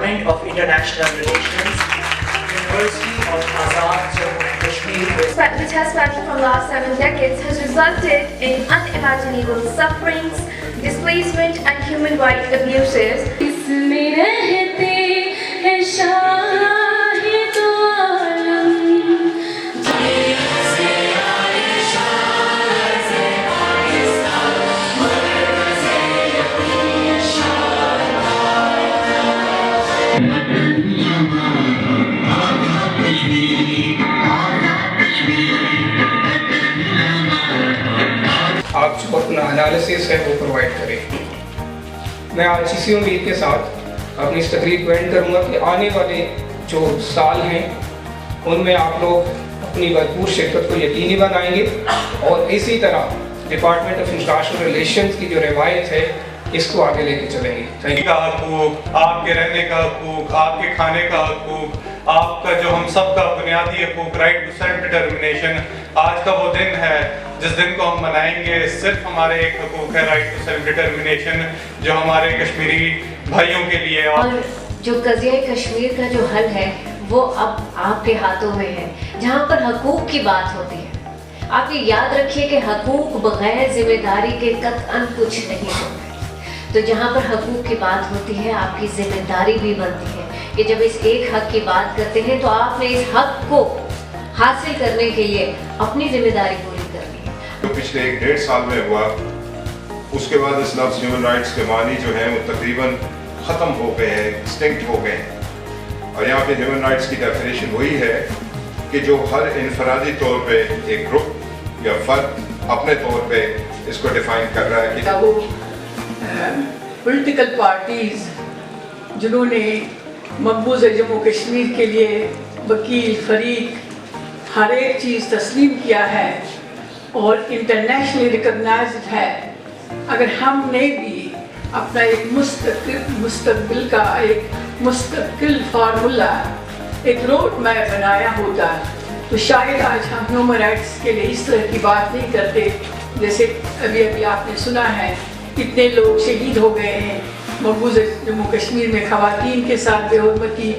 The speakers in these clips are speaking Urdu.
Department of International Relations, University of Azad Jammu and Kashmir, which has spanned from last 7 decades, has resulted in unimaginable sufferings, displacement and human rights abuses. آپ جو اپنا انالیسس ہے وہ پرووائڈ کریں. میں آج اسی امید کے ساتھ اپنی اس تقریر کو اینڈ کروں گا کہ آنے والے جو سال ہیں ان میں آپ لوگ اپنی بھرپور شرکت کو یقینی بنائیں گے اور اسی طرح ڈپارٹمنٹ آف انٹرنیشنل ریلیشنز کی جو روایت ہے اس کو آگے لے کے چلیں گے. Thank you. کا حقوق، آپ کے رہنے کا حقوق، آپ کے کھانے کا حقوق، آپ کا جو ہم سب کا بنیادی حقوق، رائٹ ٹو سیلف ڈٹرمنیشن، آج کا وہ دن ہے جس دن کو ہم منائیں گے. صرف ہمارے ایک حقوق ہے، رائٹ ٹو سیلف ڈٹرمنیشن، جو ہمارے کشمیری بھائیوں کے لیے. اور جو قضیہ کشمیر کا جو حل ہے وہ اب آپ کے ہاتھوں میں ہے. جہاں پر حقوق کی بات ہوتی ہے، آپ یہ یاد رکھیے کہ حقوق بغیر ذمہ داری کے قطعاً کچھ نہیں ہوتا. تو جہاں پر حقوق کی بات ہوتی ہے آپ کی ذمہ داری بھی بنتی ہے کہ جب اس ایک حق کی بات کرتے ہیں تو آپ نے اس حق کو حاصل کرنے کے لیے اپنی ذمہ داری پوری کرنی ہے. جو پچھلے 1.5 سال میں ہوا، اس کے بعد اس لفظ ہیومن رائٹس کے معنی جو ہیں وہ تقریباً ختم ہو گئے ہیں، ایکسٹنکٹ ہو گئے ہیں. اور یہاں پہ ہیومن رائٹس کی ڈیفینیشن وہی ہے کہ جو ہر انفرادی طور پہ ایک گروپ یا فرد اپنے طور پہ اس کو ڈیفائن کر رہا ہے کہ وہ پولیٹیکل پارٹیز جنہوں نے مقبوضہ جموں کشمیر کے لیے وکیل، فریق، ہر ایک چیز تسلیم کیا ہے اور انٹرنیشنلی ریکگنائزڈ ہے، اگر ہم نے بھی اپنا ایک مستقبل کا ایک مستقل فارمولہ، ایک روڈ میپ بنایا ہوتا تو شاید آج ہم ہیومن رائٹس کے لیے اس طرح کی بات نہیں کرتے. جیسے ابھی آپ نے سنا ہے کتنے لوگ شہید ہو گئے ہیں مقبوضہ جموں کشمیر میں، خواتین کے ساتھ بے حرمتی.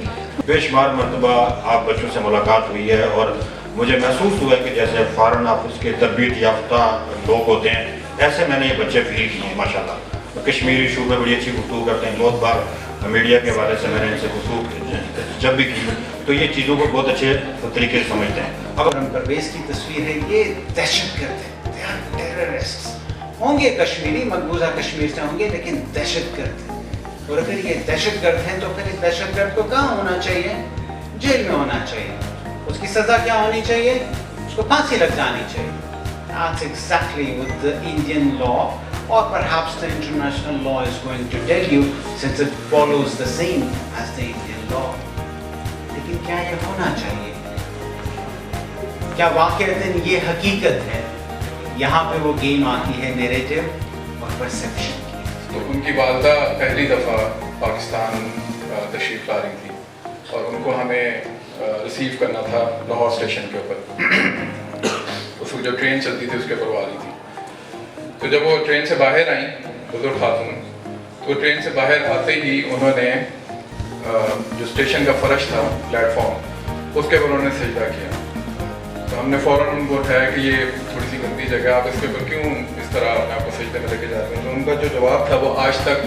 بے شمار مرتبہ آپ بچوں سے ملاقات ہوئی ہے اور مجھے محسوس ہوا ہے کہ جیسے فارن آفس کے تربیت یافتہ لوگ ہوتے ہیں ایسے میں نے یہ بچے فیل کیے ہیں. ماشاء اللہ کشمیری شعبے میں بڑی اچھی گفتگو کرتے ہیں. بہت بار میڈیا کے حوالے سے میں نے ان سے گفتگو جب بھی کی تو یہ چیزوں کو بہت اچھے طریقے سے سمجھتے ہیں. اگر پرویز کی تصویر ہے، یہ دہشت گرد ہیں، ٹیررسٹ ہوں گے، کشمیری مقبوضہ کشمیر سے ہوں گے لیکن دہشت گرد ہیں. اور اگر یہ دہشت گرد ہیں تو پھر اس دہشت گرد کو کہاں ہونا چاہیے؟ جیل میں ہونا چاہیے. اس کی سزا کیا ہونی چاہیے؟ اس کو پھانسی لگ جانی چاہیے. That's exactly what the Indian law or perhaps the international law is going to tell you, since it follows the same as the Indian law. لیکن کیا یہ ہونا چاہیے؟ کیا واقعتاً یہ حقیقت ہے؟ یہاں پہ وہ گیم آتی ہے نیریٹو اور پرسیپشن کی. تو ان کی والدہ پہلی دفعہ پاکستان تشریف لا رہی تھی اور ان کو ہمیں ریسیو کرنا تھا لاہور اسٹیشن کے اوپر. اس وقت جو ٹرین چلتی تھی اس کے اوپر وہ آ رہی تھی. تو جب وہ ٹرین سے باہر آئیں بزرگ خاتون، تو ٹرین سے باہر آتے ہی انہوں نے جو اسٹیشن کا فرش تھا پلیٹ فارم اس کے اوپر انہوں نے سجدہ کیا. تو ہم نے فوراً ان کو اٹھایا کہ یہ تھوڑی سی گندی جگہ، آپ اس کے اوپر کیوں اس طرح اپنے آپ کو سجدے میں لے کے جاتے ہیں. تو ان کا جو جواب تھا وہ آج تک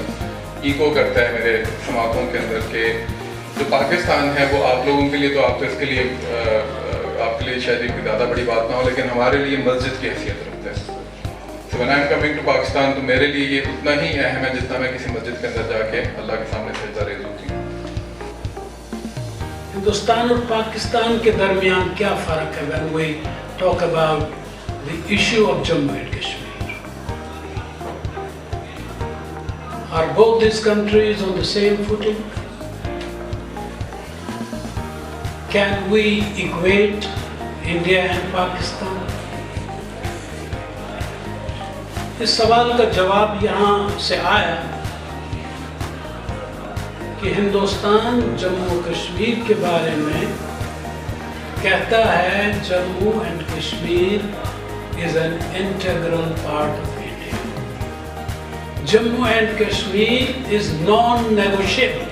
ایکو کرتا ہے میرے سماعتوں کے اندر کہ جو پاکستان ہے وہ آپ لوگوں کے لیے تو آپ تو اس کے لیے آپ کے لیے شاید ایک زیادہ بڑی بات نہ ہو لیکن ہمارے لیے مسجد کی حیثیت رکھتا ہے. So when I'm coming to Pakistan تو میرے لیے یہ اتنا ہی اہم ہے جتنا میں کسی مسجد کے اندر جا کے اللہ کے سامنے سجدہ ریز ہوتی ہوں. ہندوستان اور پاکستان کے درمیان کیا فرق ہے when we talk about the issue of Jammu and Kashmir? Are both these countries on the same footing? Can we equate India and Pakistan? اس سوال کا جواب یہاں سے آیا کہ ہندوستان جموں کشمیر کے بارے میں کہتا ہے Jammu and Kashmir is an integral part of India. Jammu and Kashmir is non-negotiable.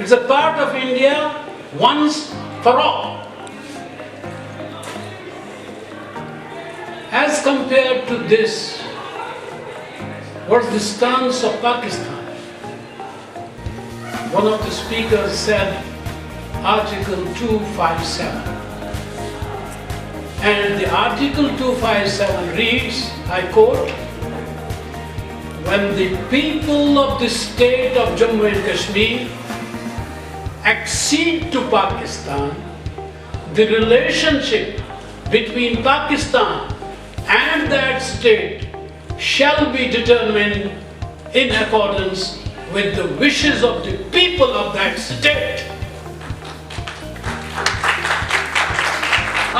It's a part of India once for all. As compared to this, what's the stance of Pakistan? One of the speakers said Article 257. And the Article 257 reads, I quote, when the people of the state of Jammu and Kashmir accede to Pakistan, the relationship between Pakistan and that state shall be determined in accordance with the wishes of the people of that state.